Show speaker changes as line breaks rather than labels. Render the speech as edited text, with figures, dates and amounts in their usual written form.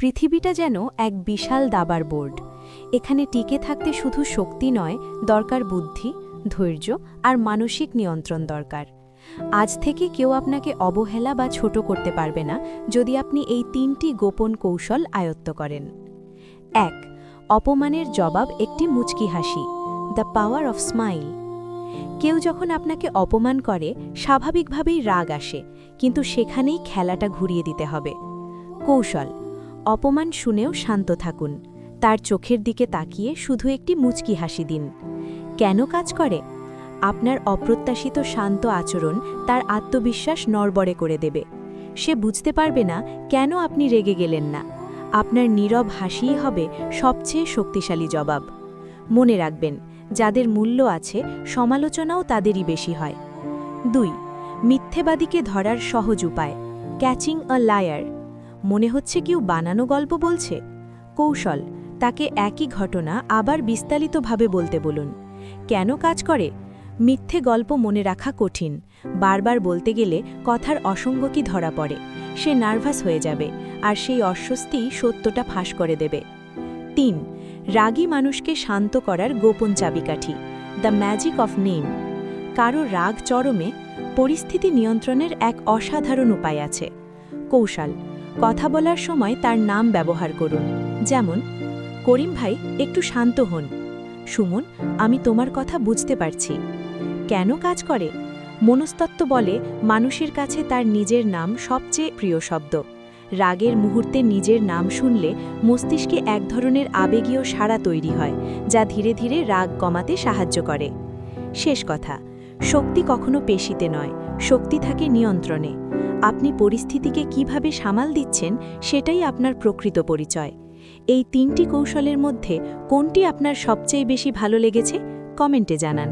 পৃথিবীটা যেন এক বিশাল দাবার বোর্ড। এখানে টিকে থাকতে শুধু শক্তি নয়, দরকার বুদ্ধি, ধৈর্য আর মানসিক নিয়ন্ত্রণ দরকার। আজ থেকে কেউ আপনাকে অবহেলা বা ছোট করতে পারবে না যদি আপনি এই ৩টি গোপন কৌশল আয়ত্ত করেন। ১. অপমানের জবাব একটি মুচকি হাসি, দ্য পাওয়ার অফ স্মাইল। কেউ যখন আপনাকে অপমান করে স্বাভাবিকভাবেই রাগ আসে, কিন্তু সেখানেই খেলাটা ঘুরিয়ে দিতে হবে। কৌশল: অপমান শুনেও শান্ত থাকুন, তার চোখের দিকে তাকিয়ে শুধু একটি মুচকি হাসি দিন। কেন কাজ করে? আপনার অপ্রত্যাশিত শান্ত আচরণ তার আত্মবিশ্বাস নড়বড়ে করে দেবে। সে বুঝতে পারবে না কেন আপনি রেগে গেলেন না। আপনার নীরব হাসিই হবে সবচেয়ে শক্তিশালী জবাব। মনে রাখবেন, যাদের মূল্য আছে সমালোচনাও তাদেরই বেশি হয়। ২. মিথ্যেবাদীকে ধরার সহজ উপায়, ক্যাচিং আ লায়ার। মনে হচ্ছে কেউ বানানো গল্প বলছে? কৌশল: তাকে একই ঘটনা আবার বিস্তারিতভাবে বলতে বলুন। কেন কাজ করে? মিথ্যে গল্প মনে রাখা কঠিন, বারবার বলতে গেলে কথার অসঙ্গতি ধরা পড়ে। সে নার্ভাস হয়ে যাবে, আর সেই অস্বস্তি সত্যটা ফাঁস করে দেবে। ৩. রাগী মানুষকে শান্ত করার গোপন চাবিকাঠি, দ্য ম্যাজিক অফ নেম। কারো রাগ চরমে, পরিস্থিতি নিয়ন্ত্রণের এক অসাধারণ উপায় আছে। কৌশল: কথা বলার সময় তার নাম ব্যবহার করুন। যেমন, করিম ভাই, একটু শান্ত হন। সুমন, আমি তোমার কথা বুঝতে পারছি। কেন কাজ করে? মনস্তত্ত্ব বলে মানুষের কাছে তার নিজের নাম সবচেয়ে প্রিয় শব্দ। রাগের মুহূর্তে নিজের নাম শুনলে মস্তিষ্কে এক ধরনের আবেগীয় সাড়া তৈরি হয়, যা ধীরে ধীরে রাগ কমাতে সাহায্য করে। শেষ কথা, শক্তি কখনো পেশিতে নয়, শক্তি থাকে নিয়ন্ত্রণে। আপনি পরিস্থিতিকে কিভাবে সামাল দিচ্ছেন সেটাই আপনার প্রকৃত পরিচয়। এই ৩টি কৌশলের মধ্যে কোনটি আপনার সবচেয়ে বেশি ভালো লেগেছে? কমেন্টে জানান।